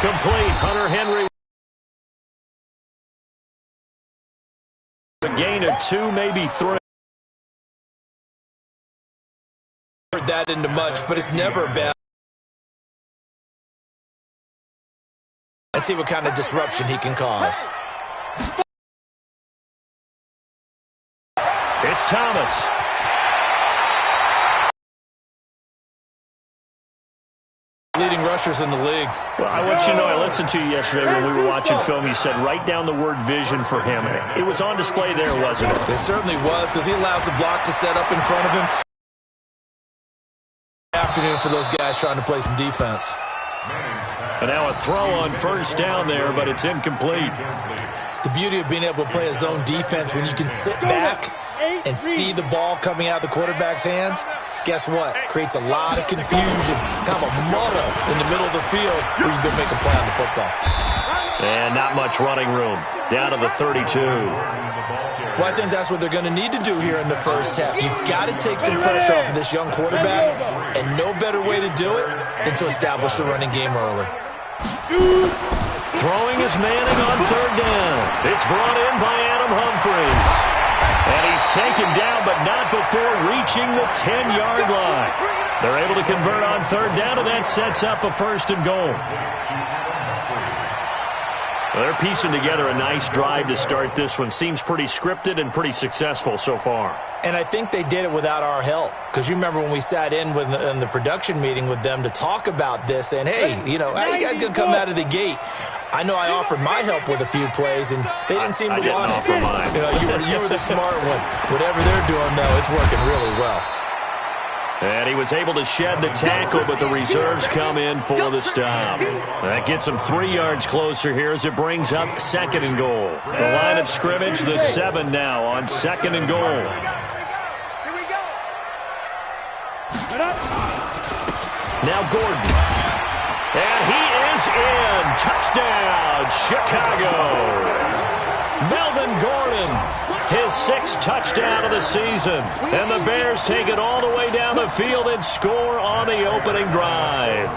Complete. Hunter Henry. A gain of 2, maybe 3. That into much, but it's never bad. Let's see what kind of disruption he can cause. It's Thomas. Leading rushers in the league. Well, I want you to know, I listened to you yesterday when we were watching film. You said write down the word vision for him. It was on display there, wasn't it? It certainly was, because he allows the blocks to set up in front of him. Afternoon for those guys trying to play some defense. And now a throw on first down there, but it's incomplete. The beauty of being able to play a zone defense when you can sit back and see the ball coming out of the quarterback's hands, guess what? Creates a lot of confusion, kind of a muddle in the middle of the field where you can go make a play on the football. And not much running room. Down to the 32. Well, I think that's what they're going to need to do here in the first half. You've got to take some pressure off of this young quarterback, and no better way to do it than to establish the running game early. Throwing is Manning on third down. It's brought in by Adam Humphries. And he's taken down, but not before reaching the 10-yard line. They're able to convert on third down, and that sets up a 1st and goal. Well, they're piecing together a nice drive to start this one. Seems pretty scripted and pretty successful so far. And I think they did it without our help. Because you remember when we sat in the production meeting with them to talk about this, and hey, you know, how are you guys going to come out of the gate? I know I offered my help with a few plays, and they didn't seem to want it. Offer mine. You know, you were the smart one. Whatever they're doing, though, it's working really well. And he was able to shed the tackle, but the reserves come in for the stop. That gets him 3 yards closer here as it brings up 2nd and goal. The line of scrimmage, the 7 now on 2nd and goal. Now Gordon. And he is in. Touchdown, Chicago. Melvin Gordon, his 6th touchdown of the season. And the Bears take it all the way down the field and score on the opening drive.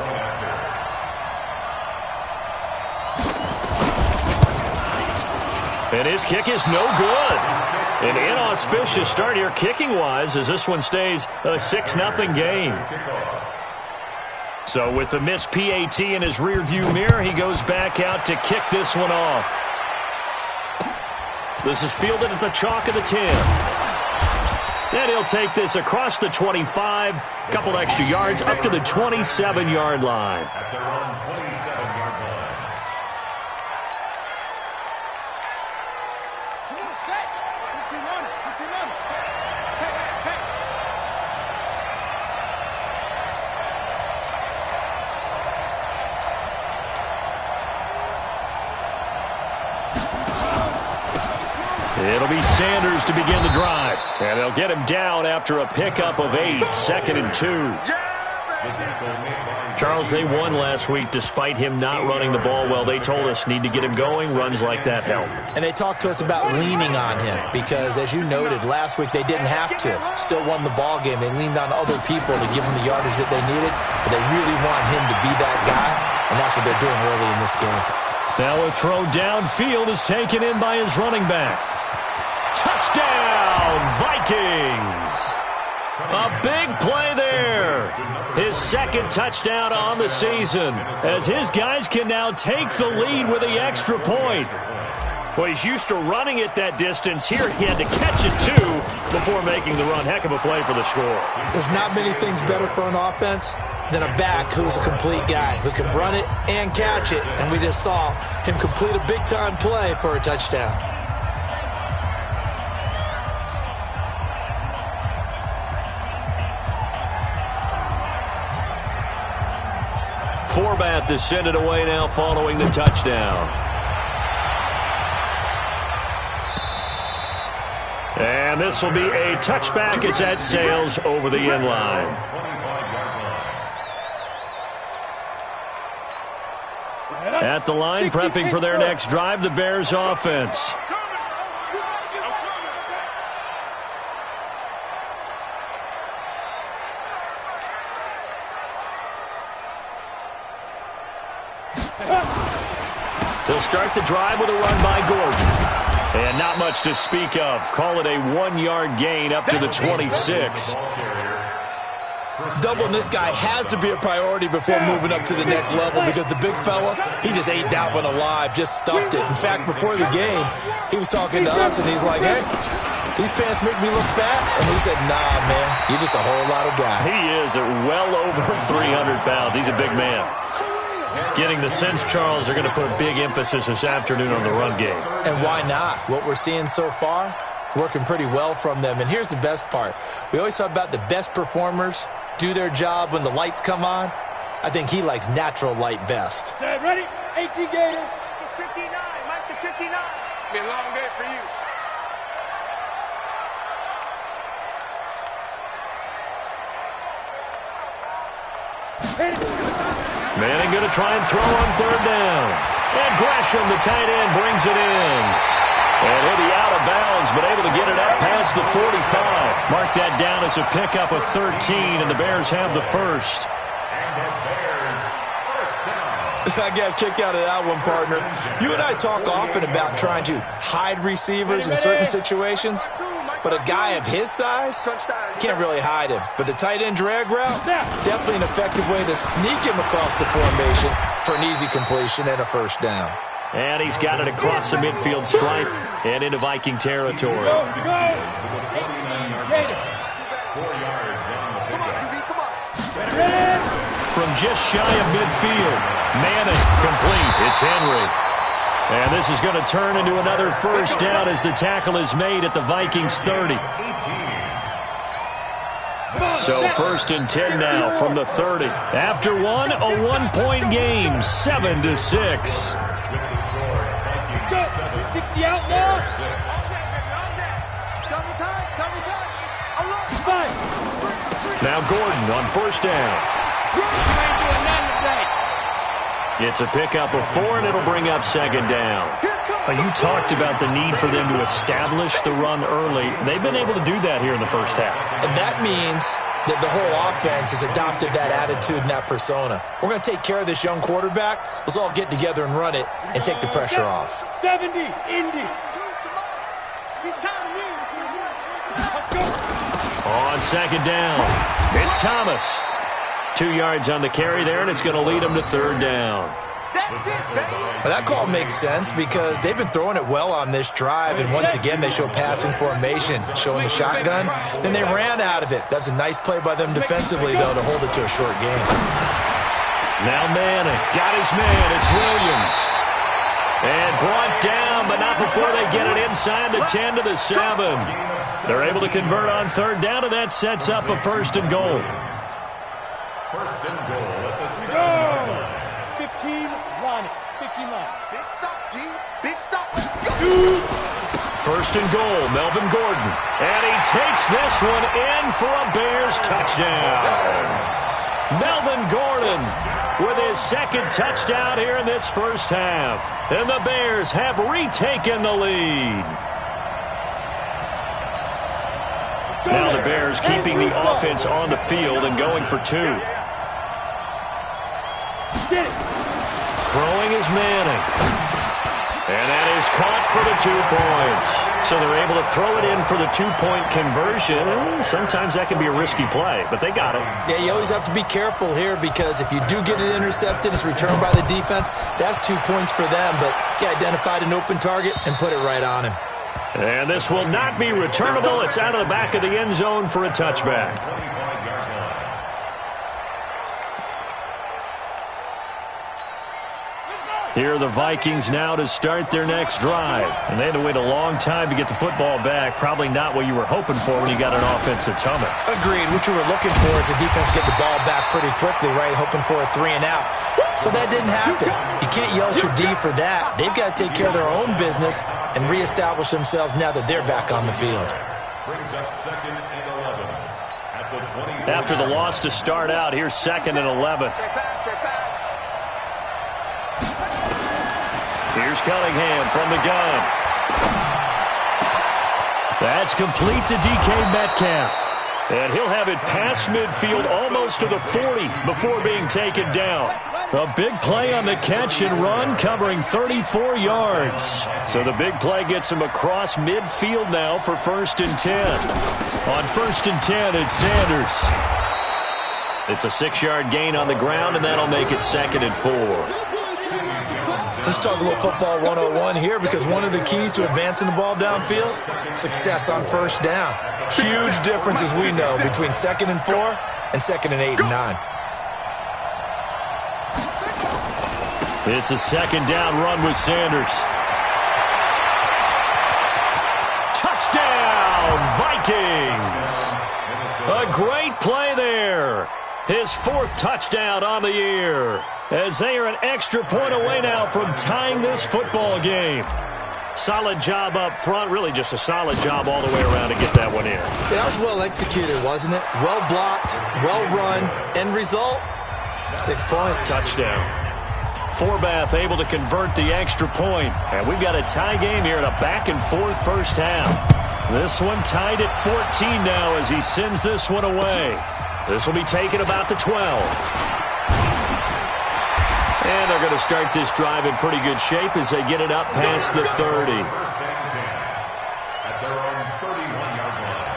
And his kick is no good. An inauspicious start here kicking-wise as this one stays a 6-0 game. So with the missed PAT in his rearview mirror, he goes back out to kick this one off. This is fielded at the chalk of the 10. And he'll take this across the 25, a couple extra yards up to the 27-yard line. It'll be Sanders to begin the drive. And they'll get him down after a pickup of 8, 2nd and 2. Charles, they won last week despite him not running the ball well. They told us need to get him going. Runs like that help. And they talked to us about leaning on him because, as you noted, last week they didn't have to. Still won the ball game. They leaned on other people to give him the yardage that they needed. But they really want him to be that guy, and that's what they're doing early in this game. Now a throw downfield is taken in by his running back. Touchdown, Vikings! A big play there. His 2nd touchdown on the season as his guys can now take the lead with the extra point. Well, he's used to running it that distance. Here he had to catch it, too, before making the run. Heck of a play for the score. There's not many things better for an offense than a back who's a complete guy, who can run it and catch it. And we just saw him complete a big-time play for a touchdown. Forbath to send it away now following the touchdown. And this will be a touchback as that sails over the end line. At the line, prepping for their next drive, the Bears offense. They'll start the drive with a run by Gordon. And not much to speak of. Call it a 1-yard gain up to the 26. Doubling this guy has to be a priority before moving up to the next level because the big fella, he just ate that one alive, just stuffed it. In fact, before the game, he was talking to us, and he's like, hey, these pants make me look fat. And we said, nah, man, you're just a whole lot of guy. He is at well over 300 pounds. He's a big man. Getting the sense, Charles, they're going to put big emphasis this afternoon on the run game. And why not? What we're seeing so far, working pretty well from them. And here's the best part. We always talk about the best performers do their job when the lights come on. I think he likes natural light best. Set, ready? 18 Gator. It's 59. Mike, the 59. It's been a long day for you. Manning going to try and throw on third down. And Gresham, the tight end, brings it in. And he'll be out of bounds, but able to get it up past the 45. Mark that down as a pickup of 13, and the Bears have the first. I got a kick out of that one, partner. You and I talk often about trying to hide receivers in certain situations, but a guy of his size can't really hide him. But the tight end drag route, definitely an effective way to sneak him across the formation for an easy completion and a first down. And he's got it across the midfield stripe and into Viking territory. Go. From just shy of midfield, Manning complete. It's Henry. And this is going to turn into another first down as the tackle is made at the Vikings 30. So first and 10 now from the 30. After one, a 1-point game, 7-6. 60 outlaws. Now Gordon on first down. It's a pickup of 4, and it'll bring up second down. You talked about the need for them to establish the run early. They've been able to do that here in the first half. And that means that the whole offense has adopted that attitude and that persona. We're going to take care of this young quarterback. Let's all get together and run it and take the pressure off. 70, Indy. On second down, it's Thomas. 2 yards on the carry there, and it's going to lead him to third down. Well, that call makes sense because they've been throwing it well on this drive, and once again they show passing formation, showing the shotgun. Then they ran out of it. That's a nice play by them defensively, though, to hold it to a short game. Now Manning got his man. It's Williams. And brought down, but not before they get it inside the 10 to the 7. They're able to convert on third down, and that sets up a first and goal. First and goal at the 7. 15 line. 15 line. Big stop, G. Big stop. Let's go. First and goal, Melvin Gordon. And he takes this one in for a Bears touchdown. Melvin Gordon with his second touchdown here in this first half. And the Bears have retaken the lead. Now the Bears keeping the offense on the field and going for 2. Throwing is Manning. And that is caught for the 2 points. So they're able to throw it in for the 2-point conversion. Sometimes that can be a risky play, but they got it. Yeah, you always have to be careful here because if you do get it intercepted, it's returned by the defense, that's 2 points for them. But you identified an open target and put it right on him. And this will not be returnable. It's out of the back of the end zone for a touchback. Here are the Vikings now to start their next drive. And they had to wait a long time to get the football back. Probably not what you were hoping for when you got an offense that's humming. Agreed. What you were looking for is the defense get the ball back pretty quickly, right? Hoping for a 3 and out. So that didn't happen. You can't yell at your D for that. They've got to take care of their own business and reestablish themselves now that they're back on the field. Brings up second and 11 at the 20. After the loss to start out, here's second and 11. Here's Cunningham from the gun. That's complete to DK Metcalf. And he'll have it past midfield almost to the 40 before being taken down. A big play on the catch and run, covering 34 yards. So the big play gets him across midfield now for 1st and 10. On 1st and 10, it's Sanders. It's a 6-yard gain on the ground, and that'll make it 2nd and 4. Let's talk a little football 101 here, because one of the keys to advancing the ball downfield, success on 1st down. Huge difference, as we know, between 2nd and 4 and 2nd and 8 and 9. It's a 2nd down run with Sanders. Touchdown, Vikings! A great play there. His 4th touchdown on the year, as they are an extra point away now from tying this football game. Solid job up front, really just a solid job all the way around to get that one in. Yeah, that was well executed, wasn't it? Well blocked, well run, end result, 6 points. Touchdown. Forbath able to convert the extra point. And we've got a tie game here in a back-and-forth 1st half. This one tied at 14 now as he sends this one away. This will be taken about the 12. And they're going to start this drive in pretty good shape as they get it up past the 30. At their own 31-yard line.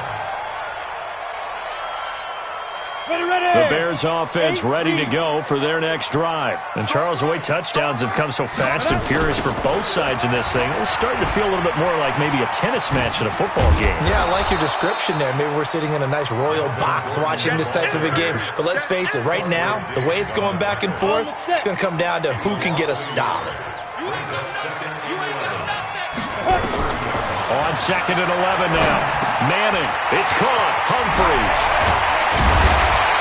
The Bears offense ready to go for their next drive. And Charles, the way touchdowns have come so fast and furious for both sides in this thing, it's starting to feel a little bit more like maybe a tennis match in a football game. Yeah, I like your description there. Maybe we're sitting in a nice royal box watching this type of a game. But let's face it, right now, the way it's going back and forth, it's going to come down to who can get a stop. On 2nd and 11 now. Manning, it's caught. Humphreys.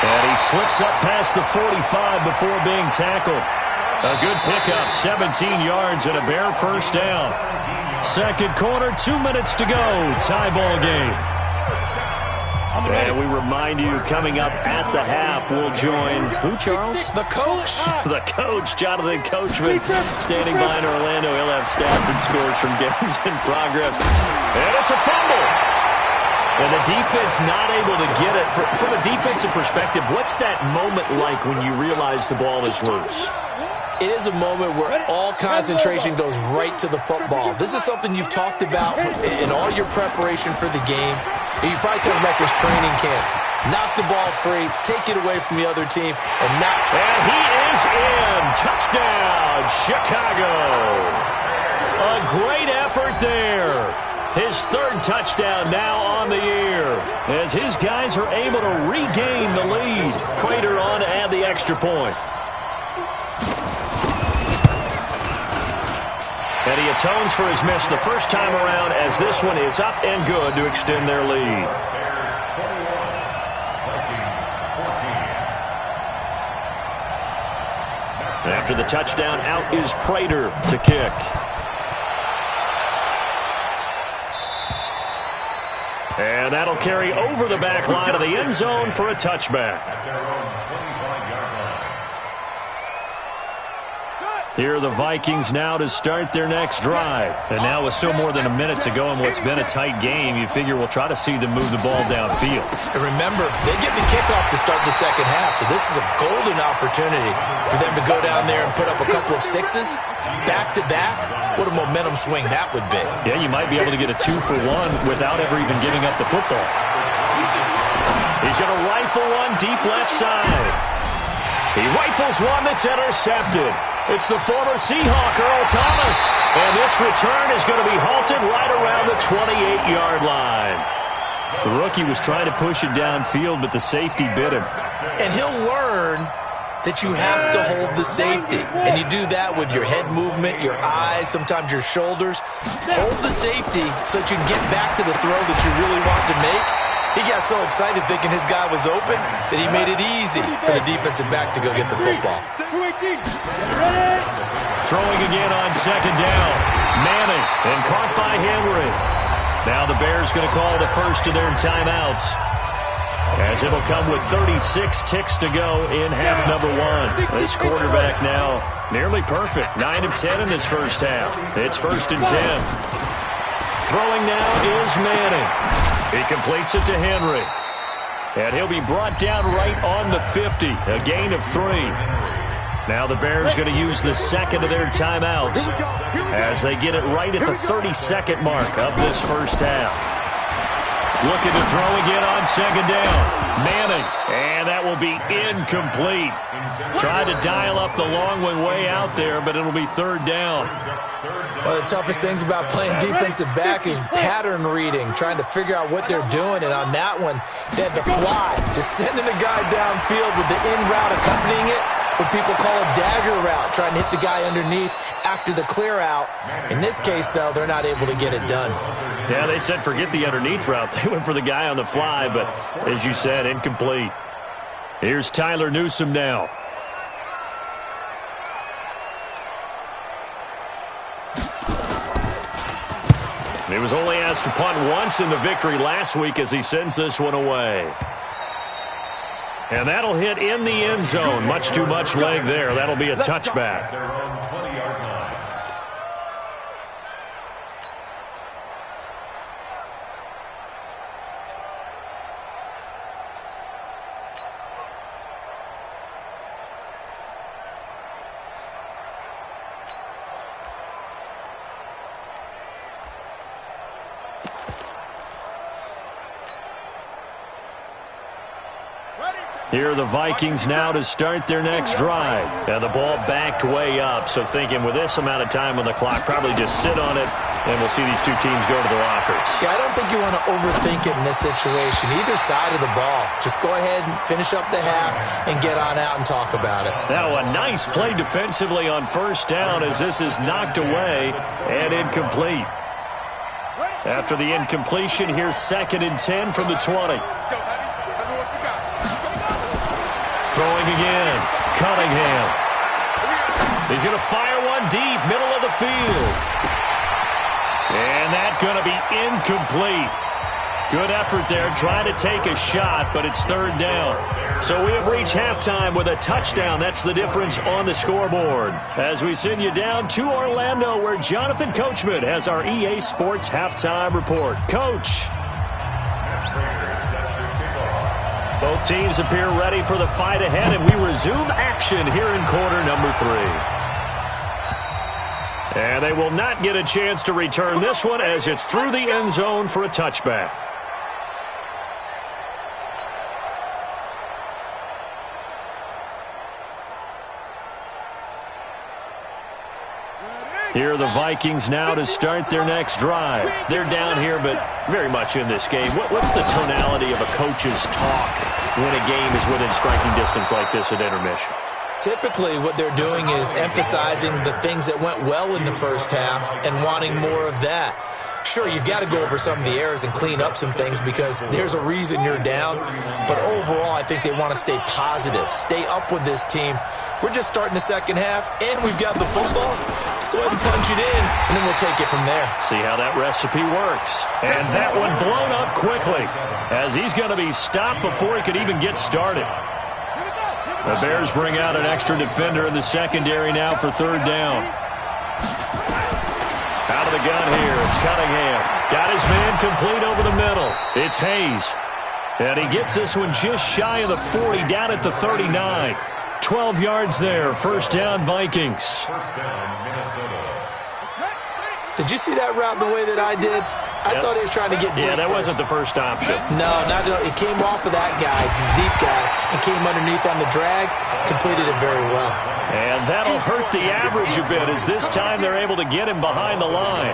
And he slips up past the 45 before being tackled. A good pickup, 17 yards and a Bear 1st down. 2nd quarter, 2 minutes to go. Tie ball game. And we remind you, coming up at the half, we'll join who, Charles? The coach. The coach, Jonathan Coachman, standing by in Orlando. He'll have stats and scores from games in progress. And it's a fumble. And the defense not able to get it. From a defensive perspective, what's that moment like when you realize the ball is loose? It is a moment where all concentration goes right to the football. This is something you've talked about in all your preparation for the game. And you probably talked about this training camp. Knock the ball free, take it away from the other team, and not... And he is in. Touchdown, Chicago. A great effort there. His 3rd touchdown now on the year, as his guys are able to regain the lead. Prater on to add the extra point. And he atones for his miss the first time around, as this one is up and good to extend their lead. After the touchdown, out is Prater to kick. And that'll carry over the back line of the end zone for a touchback. Here are the Vikings now to start their next drive. And now with still more than a minute to go in what's been a tight game, you figure we'll try to see them move the ball downfield. And remember, they get the kickoff to start the 2nd half, so this is a golden opportunity for them to go down there and put up a couple of 6s back-to-back. What a momentum swing that would be. Yeah, you might be able to get a 2-for-1 without ever even giving up the football. He's going to rifle one deep left side. He rifles one that's intercepted. It's the former Seahawk, Earl Thomas. And this return is going to be halted right around the 28-yard line. The rookie was trying to push it downfield, but the safety bit him. And he'll learn that you have to hold the safety. And you do that with your head movement, your eyes, sometimes your shoulders. Hold the safety so that you can get back to the throw that you really want to make. He got so excited thinking his guy was open that he made it easy for the defensive back to go get the football. Throwing again on 2nd down. Manning, and caught by Henry. Now the Bears going to call the first of their timeouts, as it'll come with 36 ticks to go in half number 1. This quarterback now nearly perfect. 9 of 10 in this first half. It's 1st and 10. Throwing now is Manning. He completes it to Henry. And he'll be brought down right on the 50. A gain of 3. Now the Bears going to use the second of their timeouts as they get it right at the 32nd mark of this first half. Looking to throw again on second down. Manning, and that will be incomplete. Tried to dial up the long one way out there, but it'll be third down. One of the toughest things about playing defensive back is pattern reading, trying to figure out what they're doing. And on that one, they had to fly, just sending the guy downfield with the in route accompanying it, what people call a dagger route, trying to hit the guy underneath after the clear out. In this case, though, they're not able to get it done. Yeah, they said forget the underneath route. They went for the guy on the fly, but as you said, incomplete. Here's Tyler Newsome now. He was only asked to punt once in the victory last week as he sends this one away. And that'll hit in the end zone. Much too much leg there. That'll be a touchback. Here are the Vikings now to start their next drive. And the ball backed way up, so thinking with this amount of time on the clock, probably just sit on it, and we'll see these two teams go to the lockers. Yeah, I don't think you want to overthink it in this situation, either side of the ball. Just go ahead and finish up the half and get on out and talk about it. Now a nice play defensively on first down as this is knocked away and incomplete. After the incompletion, here's 2nd and 10 from the 20. Let's go, Abby. Let me know what you got. Throwing again. Cunningham. He's going to fire one deep, middle of the field. And that's going to be incomplete. Good effort there, trying to take a shot, but it's third down. So we have reached halftime with a touchdown. That's the difference on the scoreboard. As we send you down to Orlando, where Jonathan Coachman has our EA Sports halftime report. Coach. Both teams appear ready for the fight ahead, and we resume action here in quarter number 3. And they will not get a chance to return this one as it's through the end zone for a touchback. Here are the Vikings now to start their next drive. They're down here, but very much in this game. What's the tonality of a coach's talk when a game is within striking distance like this at intermission? Typically, what they're doing is emphasizing the things that went well in the first half and wanting more of that. Sure, you've got to go over some of the errors and clean up some things because there's a reason you're down. But overall, I think they want to stay positive, stay up with this team. We're just starting the second half, and we've got the football. Let's go ahead and punch it in, and then we'll take it from there. See how that recipe works. And that one blown up quickly as he's going to be stopped before he could even get started. The Bears bring out an extra defender in the secondary now for third down. Out of the gun here, it's Cunningham. Got his man complete over the middle. It's Hayes. And he gets this one just shy of the 40, down at the 39. 12 yards there, first down Vikings. Did you see that route the way that I did? I thought he was trying to get deep. Yeah, that wasn't the first option. No, not at all. It came off of that guy, the deep guy, and came underneath on the drag, completed it very well. And that'll hurt the average a bit as this time they're able to get him behind the line.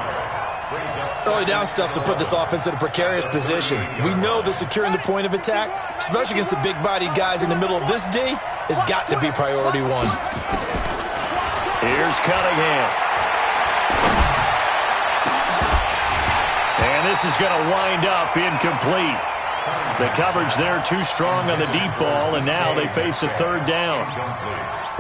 Early down stuffs will put this offense in a precarious position. We know that securing the point of attack, especially against the big-bodied guys in the middle of this D, has got to be priority one. Here's Cunningham. And this is going to wind up incomplete. The coverage there too strong on the deep ball, and now they face a third down.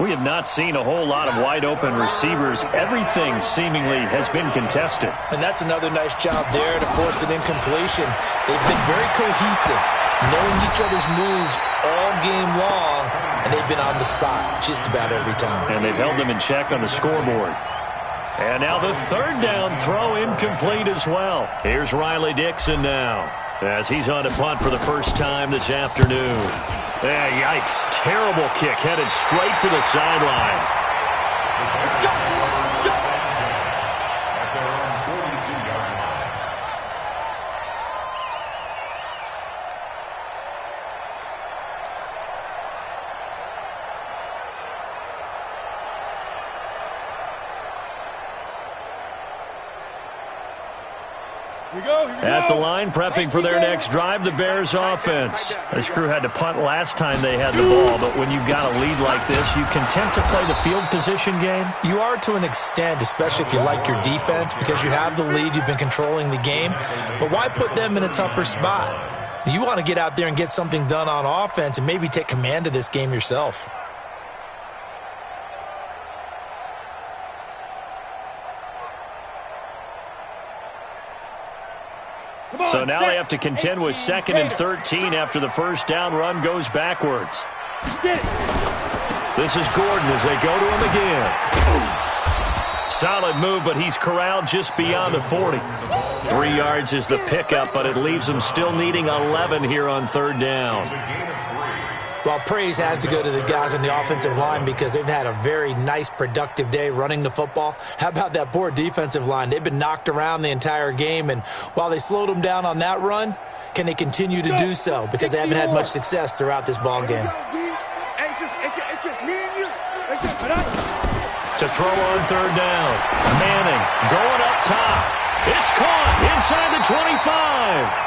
We have not seen a whole lot of wide-open receivers. Everything seemingly has been contested. And that's another nice job there to force an incompletion. They've been very cohesive, knowing each other's moves all game long, and they've been on the spot just about every time. And they've held them in check on the scoreboard. And now the third down throw incomplete as well. Here's Riley Dixon now as he's on to punt for the first time this afternoon. Yikes. Terrible kick headed straight for the sidelines. At the line, prepping for their next drive, the Bears offense. This crew had to punt last time they had the ball, but when you've got a lead like this, you content to play the field position game? You are to an extent, especially if you like your defense, because you have the lead, you've been controlling the game. But why put them in a tougher spot? You want to get out there and get something done on offense and maybe take command of this game yourself. So now they have to contend with 2nd and 13 after the first down run goes backwards. This is Gordon as they go to him again. Solid move, but he's corralled just beyond the 40. 3 yards is the pickup, but it leaves them still needing 11 here on 3rd down. Well, praise has to go to the guys on the offensive line because they've had a very nice, productive day running the football. How about that poor defensive line? They've been knocked around the entire game, and while they slowed them down on that run, can they continue to do so? Because they haven't had much success throughout this ball game. It's just me and you. To throw on 3rd down. Manning going up top. It's caught inside the 25.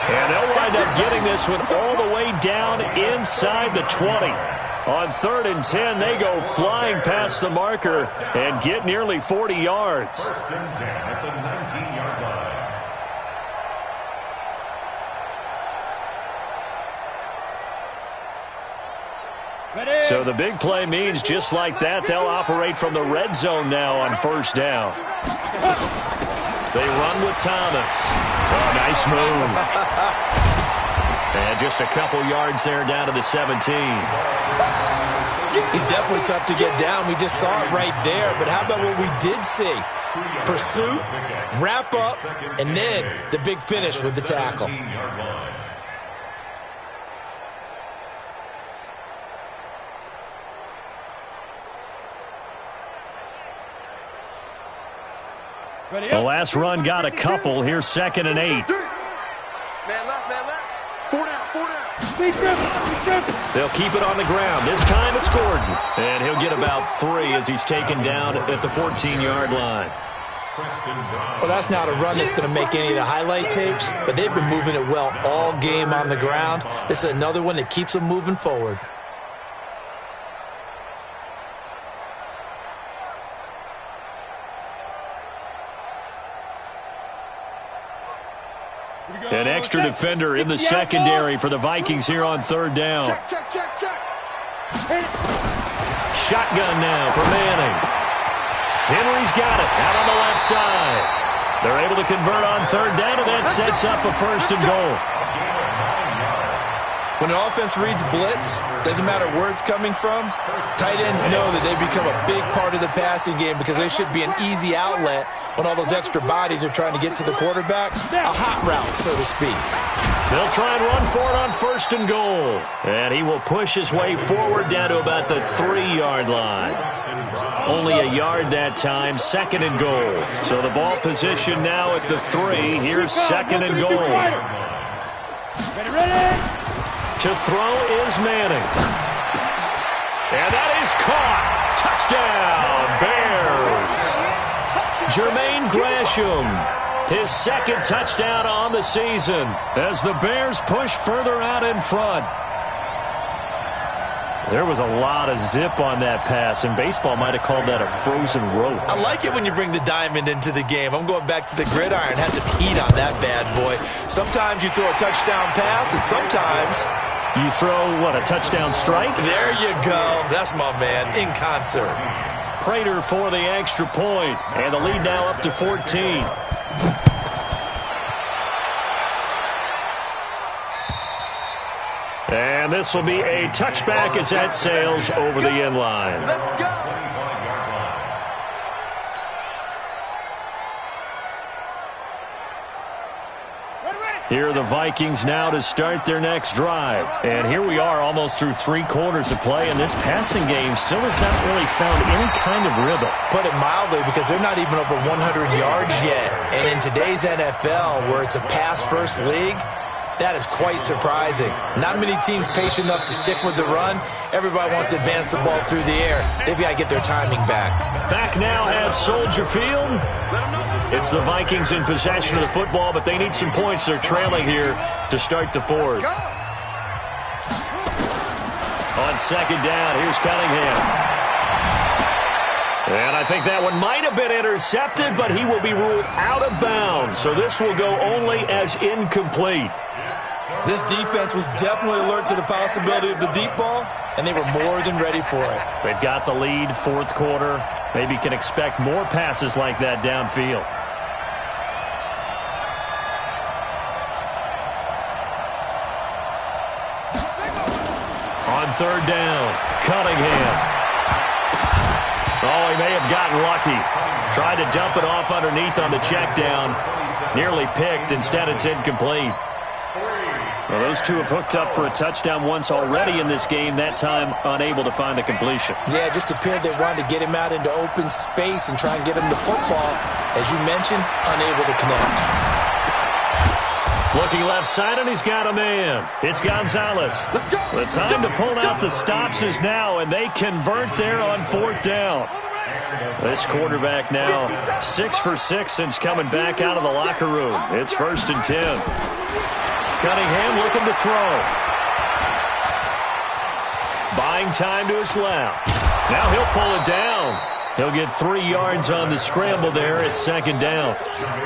And they'll wind up getting this one all the way down inside the 20. On 3rd and 10, they go flying past the marker and get nearly 40 yards. 1st and 10 at the 19-yard line. So the big play means just like that, they'll operate from the red zone now on 1st down. They run with Thomas. Oh, nice move. And just a couple yards there down to the 17. He's definitely tough to get down. We just saw it right there. But how about what we did see? Pursuit, wrap up, and then the big finish with the tackle. The last run got a couple. Here's 2nd and 8. Man left, man left. 4 down, 4 down. They'll keep it on the ground. This time it's Gordon. And he'll get about 3 as he's taken down at the 14-yard line. Well, that's not a run that's going to make any of the highlight tapes, but they've been moving it well all game on the ground. This is another one that keeps them moving forward. An extra defender in the secondary for the Vikings here on 3rd down. Check. Shotgun now for Manning. Henry's got it out on the left side. They're able to convert on 3rd down, and that sets up a 1st and goal. When an offense reads blitz, doesn't matter where it's coming from, tight ends know that they become a big part of the passing game because they should be an easy outlet when all those extra bodies are trying to get to the quarterback. A hot route, so to speak. They'll try and run for it on 1st and goal. And he will push his way forward down to about the 3-yard line. Only a yard that time, 2nd and goal. So the ball position now at the 3. Here's 2nd and goal. Ready. To throw is Manning. And that is caught. Touchdown, Bears. Jermaine Gresham, his 2nd touchdown on the season as the Bears push further out in front. There was a lot of zip on that pass, and baseball might have called that a frozen rope. I like it when you bring the diamond into the game. I'm going back to the gridiron. Had some heat on that bad boy. Sometimes you throw a touchdown pass, and sometimes you throw, what, a touchdown strike? There you go. That's my man, in concert. Prater for the extra point, and the lead now up to 14. And this will be a touchback as that sails over the end line. Let's go. Ready. Here are the Vikings now to start their next drive. And here we are almost through 3 quarters of play, and this passing game still has not really found any kind of rhythm. Put it mildly, because they're not even over 100 yards yet. And in today's NFL, where it's a pass-first league, that is quite surprising. Not many teams patient enough to stick with the run. Everybody wants to advance the ball through the air. They've got to get their timing back. Back now at Soldier Field. It's the Vikings in possession of the football, but they need some points. They're trailing here to start the 4th. On second down, here's Cunningham. And I think that one might have been intercepted, but he will be ruled out of bounds. So this will go only as incomplete. This defense was definitely alert to the possibility of the deep ball, and they were more than ready for it. They've got the lead, 4th quarter. Maybe can expect more passes like that downfield. On third down, Cunningham. Oh, he may have gotten lucky. Tried to dump it off underneath on the check down. Nearly picked. Instead, it's incomplete. Well, those two have hooked up for a touchdown once already in this game, that time unable to find the completion. Yeah, it just appeared they wanted to get him out into open space and try and get him the football. As you mentioned, unable to connect. Looking left side, and he's got a man. It's Gonzalez. The time to pull out the stops is now, and they convert there on 4th down. This quarterback now 6 for 6 since coming back out of the locker room. It's 1st and 10. Cunningham looking to throw. Buying time to his left. Now he'll pull it down. He'll get 3 yards on the scramble there at 2nd down.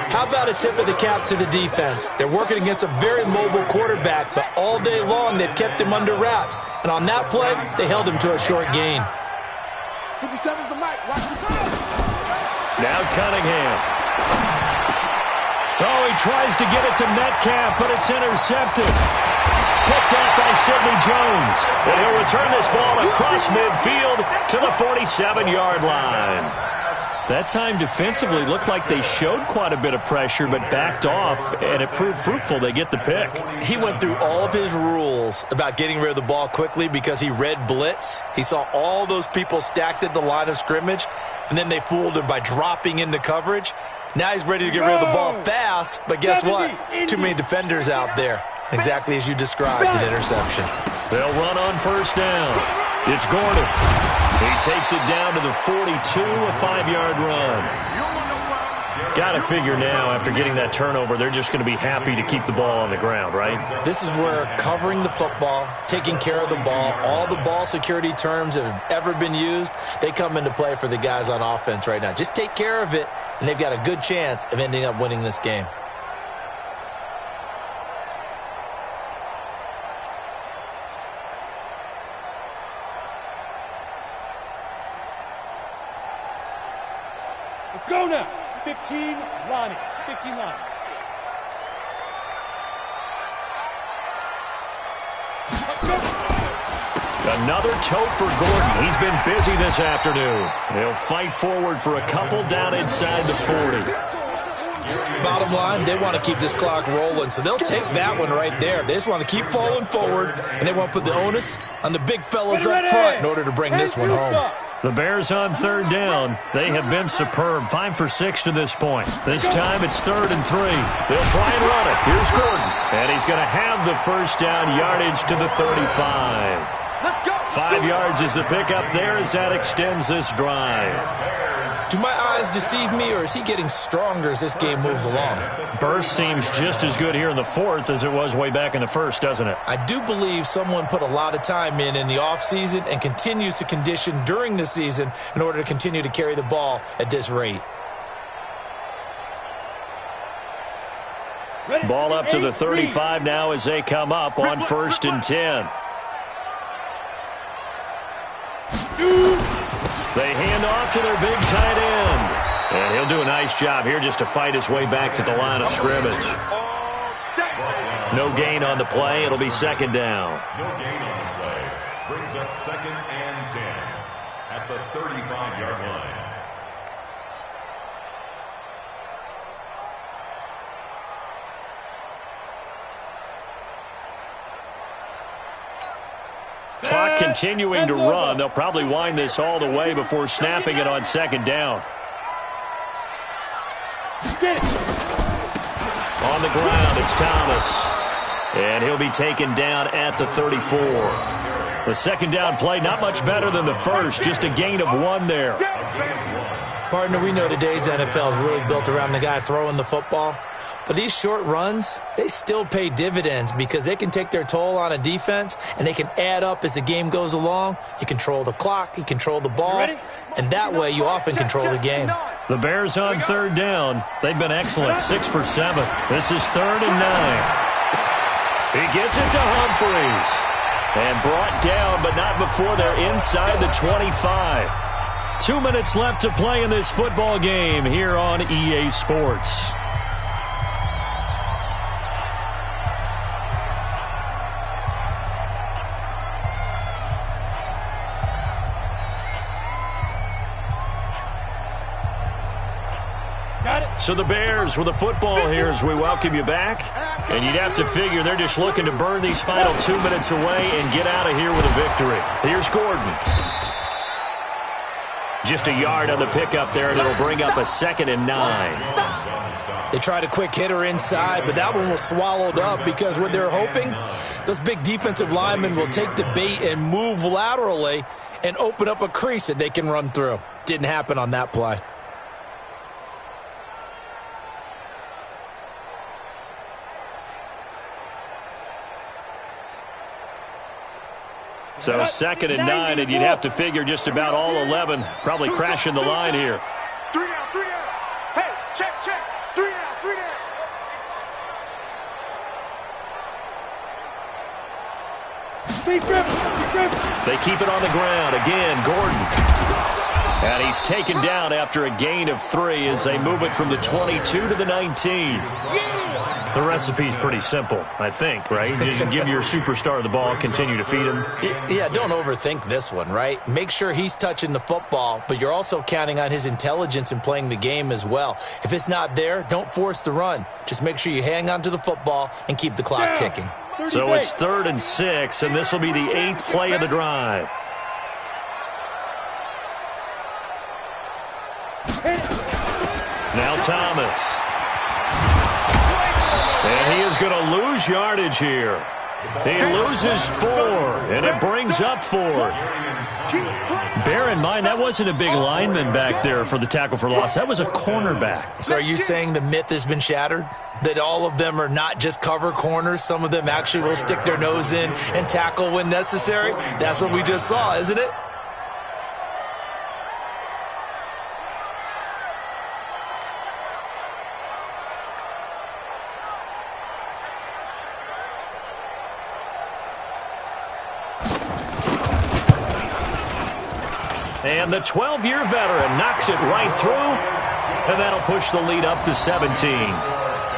How about a tip of the cap to the defense? They're working against a very mobile quarterback, but all day long they've kept him under wraps. And on that play, they held him to a short gain. 57's the mic. Now Cunningham. Oh, he tries to get it to Metcalf, but it's intercepted. Picked off by Sidney Jones. And he'll return this ball across midfield to the 47-yard line. That time defensively looked like they showed quite a bit of pressure but backed off, and it proved fruitful. They get the pick. He went through all of his rules about getting rid of the ball quickly because he read blitz. He saw all those people stacked at the line of scrimmage, and then they fooled him by dropping into coverage. Now he's ready to get rid of the ball fast, but guess what? Too many defenders out there. Exactly as you described, an interception. They'll run on 1st down. It's Gordon. He takes it down to the 42, a 5-yard run. Got to figure now, after getting that turnover, they're just going to be happy to keep the ball on the ground, right? This is where covering the football, taking care of the ball, all the ball security terms that have ever been used, they come into play for the guys on offense right now. Just take care of it, and they've got a good chance of ending up winning this game. Let's go now. 15, Lonnie. 15, Lonnie. Another tote for Gordon. He's been busy this afternoon. He'll fight forward for a couple down inside the 40. Bottom line, they want to keep this clock rolling, so they'll take that one right there. They just want to keep falling forward, and they want to put the onus on the big fellas up front in order to bring this one home. The Bears on 3rd down. They have been superb. 5 for 6 to this point. This time it's 3rd and 3. They'll try and run it. Here's Gordon. And he's going to have the 1st down, yardage to the 35. 5 yards is the pickup there as that extends this drive. Do my eyes deceive me, or is he getting stronger as this game moves along? Burst seems just as good here in the 4th as it was way back in the 1st, doesn't it? I do believe someone put a lot of time in the offseason and continues to condition during the season in order to continue to carry the ball at this rate. Ball up to the 35 now as they come up on 1st and 10. They hand off to their big tight end. And he'll do a nice job here just to fight his way back to the line of scrimmage. No gain on the play. It'll be 2nd down. No gain on the play. Brings up 2nd and 10 at the 35-yard line. continuing to run. They'll probably wind this all the way before snapping it on second down. On the ground, it's Thomas. And he'll be taken down at the 34. The second down play, not much better than the first, just a gain of 1 there. Partner, we know today's NFL is really built around the guy throwing the football. But these short runs, they still pay dividends because they can take their toll on a defense, and they can add up as the game goes along. You control the clock, you control the ball, and that way you often control the game. The Bears on third down. They've been excellent, 6 for 7. This is 3rd and 9. He gets it to Humphries. And brought down, but not before they're inside the 25. 2 minutes left to play in this football game here on EA Sports. So the Bears with the football here as we welcome you back. And you'd have to figure they're just looking to burn these final 2 minutes away and get out of here with a victory. Here's Gordon. Just a yard on the pickup there, and it'll bring up a 2nd and 9. They tried a quick hitter inside, but that one was swallowed up because what they're hoping, those big defensive linemen will take the bait and move laterally and open up a crease that they can run through. Didn't happen on that play. So 2nd and 9, and you'd have to figure just about all 11 probably crashing the line here. 3 down, 3 down. Hey, check. 3 down, 3 down. They keep it on the ground. Again, Gordon. And he's taken down after a gain of 3 as they move it from the 22 to the 19. The recipe's pretty simple, I think, right? Just give your superstar the ball, continue to feed him. Yeah, don't overthink this one, right? Make sure he's touching the football, but you're also counting on his intelligence in playing the game as well. If it's not there, don't force the run. Just make sure you hang on to the football and keep the clock ticking. So it's 3rd and 6, and this will be the 8th play of the drive. Now Thomas. And he is going to lose yardage here. He loses 4, and it brings up 4th. Bear in mind, that wasn't a big lineman back there for the tackle for loss. That was a cornerback. So are you saying the myth has been shattered? That all of them are not just cover corners? Some of them actually will stick their nose in and tackle when necessary? That's what we just saw, isn't it? And the 12-year veteran knocks it right through, and that'll push the lead up to 17.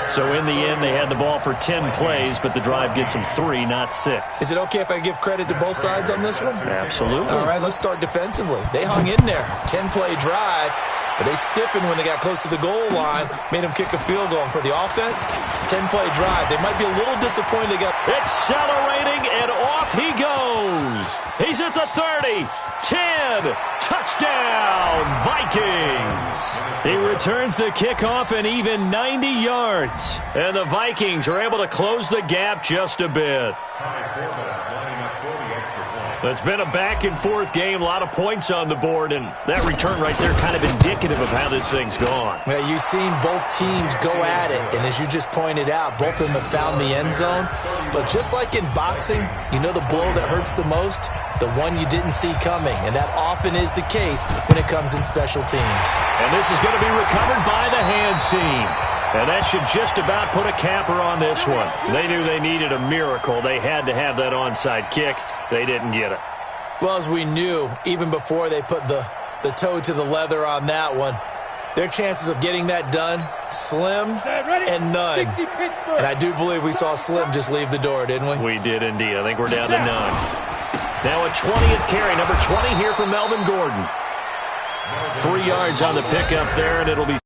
So in the end, they had the ball for 10 plays, but the drive gets them 3, not 6. Is it okay if I give credit to both sides on this one? Absolutely. All right, let's start defensively. They hung in there. 10-play drive, but they stiffened when they got close to the goal line, made them kick a field goal. And for the offense, 10-play drive. They might be a little disappointed. Accelerating, and off he goes. He's at the 30. 10, touchdown, Vikings. He returns the kickoff and even 90 yards. And the Vikings are able to close the gap just a bit. It's been a back-and-forth game, a lot of points on the board, and that return right there kind of indicative of how this thing's gone. Well, you've seen both teams go at it, and as you just pointed out, both of them have found the end zone. But just like in boxing, you know the blow that hurts the most? The one you didn't see coming, and that often is the case when it comes in special teams. And this is going to be recovered by the hands team. And that should just about put a capper on this one. They knew they needed a miracle. They had to have that onside kick. They didn't get it. Well, as we knew, even before they put the toe to the leather on that one, their chances of getting that done, slim and none. And I do believe we saw Slim just leave the door, didn't we? We did indeed. I think we're down to none. Now a 20th carry, number 20 here from Melvin Gordon. 3 yards on the pickup there, and it'll be